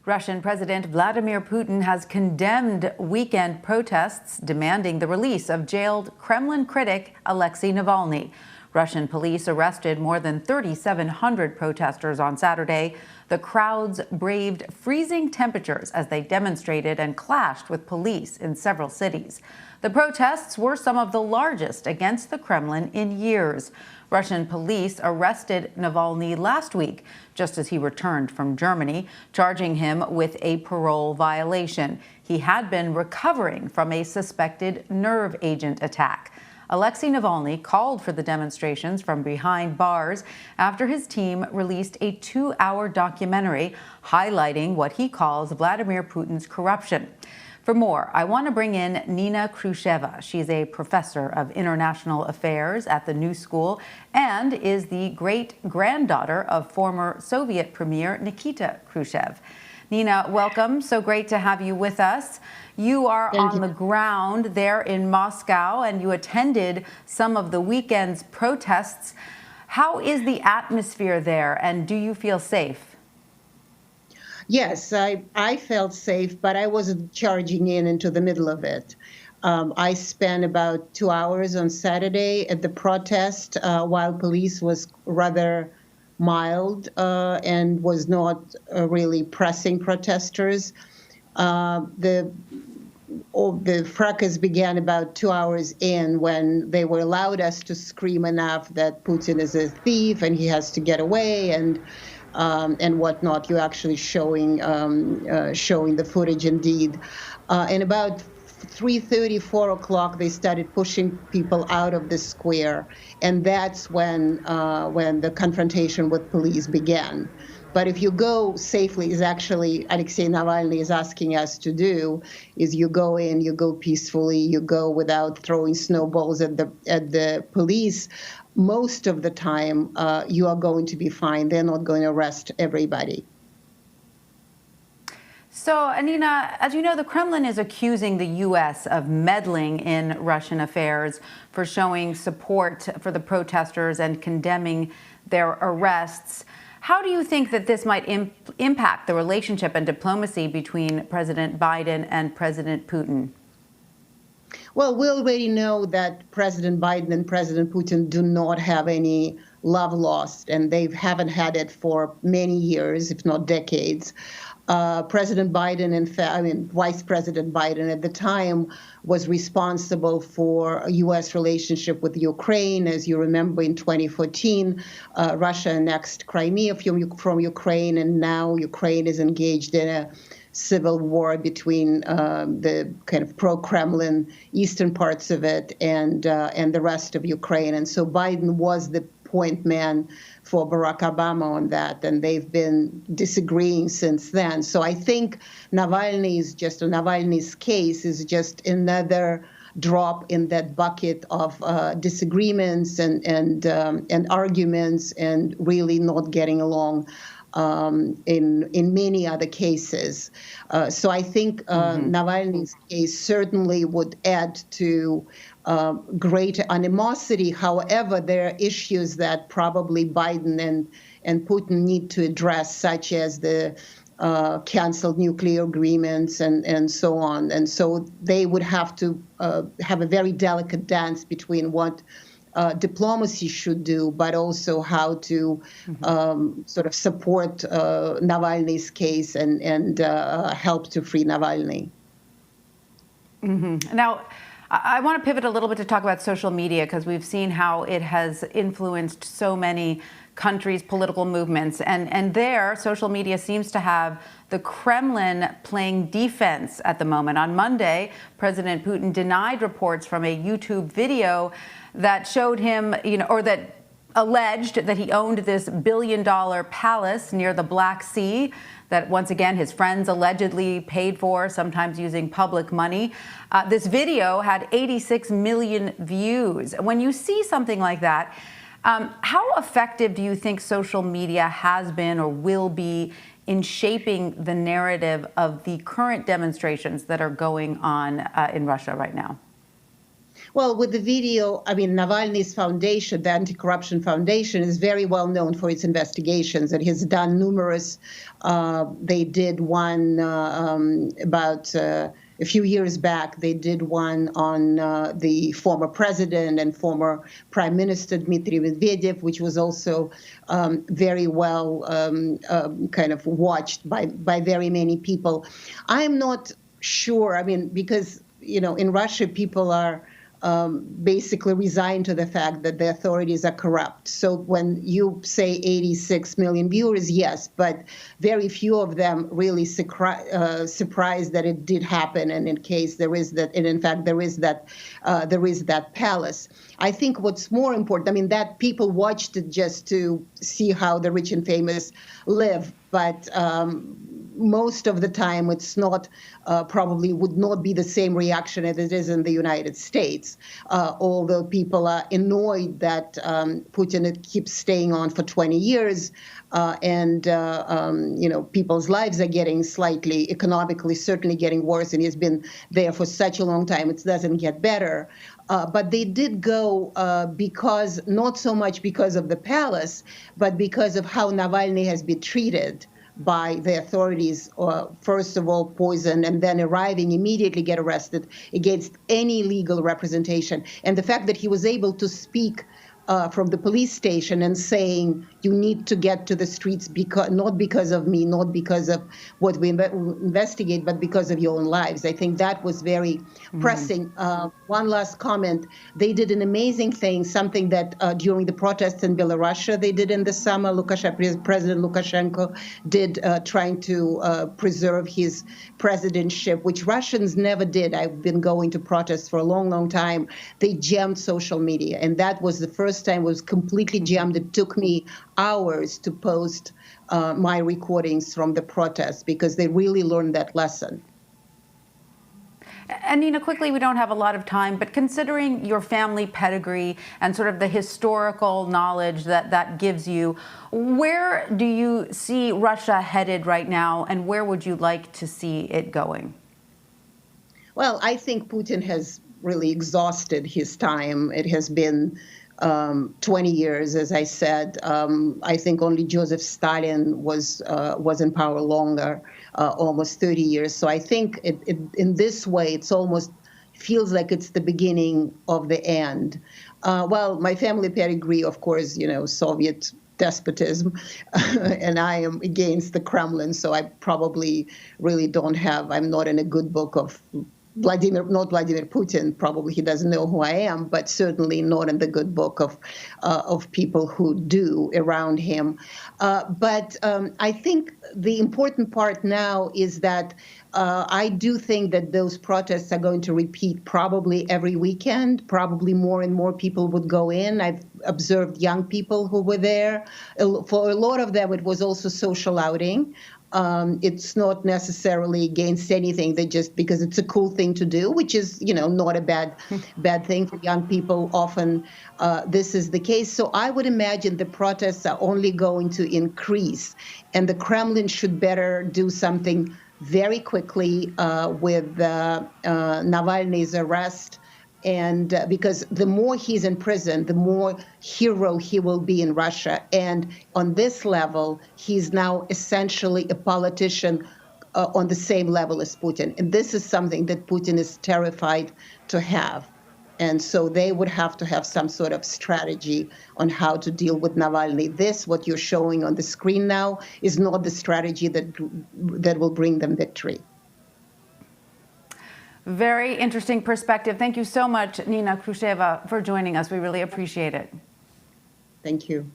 Russian President Vladimir Putin has condemned weekend protests demanding the release of jailed Kremlin critic Alexey Navalny. Russian police arrested more than 3,700 protesters on Saturday. The crowds braved freezing temperatures as they demonstrated and clashed with police in several cities. The protests were some of the largest against the Kremlin in years. Russian police arrested Navalny last week, just as he returned from Germany, charging him with a parole violation. He had been recovering from a suspected nerve agent attack. Alexey Navalny called for the demonstrations from behind bars after his team released a 2-hour documentary highlighting what he calls Vladimir Putin's corruption. For more, I want to bring in Nina Khrushcheva. She's a professor of international affairs at the New School and is the great-granddaughter of former Soviet Premier Nikita Khrushchev. Nina, welcome. So great to have you with us. You are on the ground there in Moscow, and you attended some of the weekend's protests. How is the atmosphere there, and do you feel safe? Yes, I felt safe, but I wasn't charging into the middle of it. I spent about 2 hours on Saturday at the protest while police was rather mild and was not really pressing protesters. The fracas began about 2 hours in when they were allowed us to scream enough that Putin is a thief and he has to get away and whatnot. You're actually showing the footage indeed. And about 3:30, 4 o'clock, they started pushing people out of the square, and that's when the confrontation with police began. But if you go safely, is actually Alexey Navalny is asking us to do, is you go in, you go peacefully, you go without throwing snowballs at the police. Most of the time, you are going to be fine. They're not going to arrest everybody. So, Nina, as you know, the Kremlin is accusing the U.S. of meddling in Russian affairs for showing support for the protesters and condemning their arrests. How do you think that this might impact the relationship and diplomacy between President Biden and President Putin? Well, we already know that President Biden and President Putin do not have any love lost, and they haven't had it for many years, if not decades. President Biden, Vice President Biden at the time was responsible for a U.S. relationship with Ukraine. As you remember, in 2014, Russia annexed Crimea from Ukraine, and now Ukraine is engaged in a civil war between the kind of pro-Kremlin eastern parts of it and the rest of Ukraine. And so Biden was the point man for Barack Obama on that, and they've been disagreeing since then. So I think Navalny's case is just another drop in that bucket of disagreements and arguments and really not getting along in many other cases. So I think Navalny's case certainly would add to greater animosity. However, there are issues that probably Biden and Putin need to address, such as the canceled nuclear agreements and so on. And so they would have to have a very delicate dance between what diplomacy should do, but also how to sort of support Navalny's case and help to free Navalny. Now, I want to pivot a little bit to talk about social media, because we've seen how it has influenced so many countries' political movements. And there, social media seems to have the Kremlin playing defense at the moment. On Monday, President Putin denied reports from a YouTube video that showed him, or that alleged that he owned this billion-dollar palace near the Black Sea that, once again, his friends allegedly paid for, sometimes using public money. This video had 86 million views. When you see something like that, how effective do you think social media has been or will be in shaping the narrative of the current demonstrations that are going on in Russia right now? Well, with the video, I mean, Navalny's foundation, the Anti-Corruption Foundation, is very well known for its investigations. It has done numerous. They did one about a few years back. They did one on the former president and former Prime Minister Dmitry Medvedev, which was also very well kind of watched by very many people. I'm not sure. I mean, because in Russia, people are basically resigned to the fact that the authorities are corrupt. So when you say 86 million viewers, yes, but very few of them really surprised that it did happen. And in case there is that, and in fact there is that palace. I think what's more important, I mean, that people watched it just to see how the rich and famous live, but most of the time it's not, probably would not be the same reaction as it is in the United States, although people are annoyed that Putin keeps staying on for 20 years and people's lives are getting slightly, economically, certainly getting worse, and he's been there for such a long time, it doesn't get better. But they did go because, not so much because of the palace, but because of how Navalny has been treated by the authorities, first of all poisoned, and then arriving immediately get arrested against any legal representation. And the fact that he was able to speak from the police station and saying, you need to get to the streets not because of me, not because of what we investigate, but because of your own lives. I think that was very pressing. One last comment. They did an amazing thing, something that during the protests in Belarus they did in the summer, President Lukashenko did, trying to preserve his presidentship, which Russians never did. I've been going to protests for a long, long time. They jammed social media, and that was the first time it was completely jammed. It took me hours to post my recordings from the protests because they really learned that lesson. And Nina, quickly, we don't have a lot of time, but considering your family pedigree and sort of the historical knowledge that gives you, where do you see Russia headed right now, and where would you like to see it going? Well, I think Putin has really exhausted his time. It has been 20 years, as I said. I think only Joseph Stalin was in power longer, almost 30 years. So I think in this way, it's almost feels like it's the beginning of the end. Well, my family pedigree, of course, Soviet despotism, and I am against the Kremlin. So I probably really I'm not in a good book of not Vladimir Putin, probably he doesn't know who I am, but certainly not in the good book of people who do around him. But I think the important part now is that I do think that those protests are going to repeat probably every weekend. Probably more and more people would go in. I've observed young people who were there. For a lot of them, it was also social outing. It's not necessarily against anything. They just, because it's a cool thing to do, which is, not a bad thing for young people. Often this is the case. So I would imagine the protests are only going to increase, and the Kremlin should better do something very quickly with Navalny's arrest. And because the more he's in prison, the more hero he will be in Russia. And on this level, he's now essentially a politician on the same level as Putin. And this is something that Putin is terrified to have. And so they would have to have some sort of strategy on how to deal with Navalny. This, what you're showing on the screen now, is not the strategy that will bring them victory. Very interesting perspective. Thank you so much, Nina Khrushcheva, for joining us. We really appreciate it. Thank you.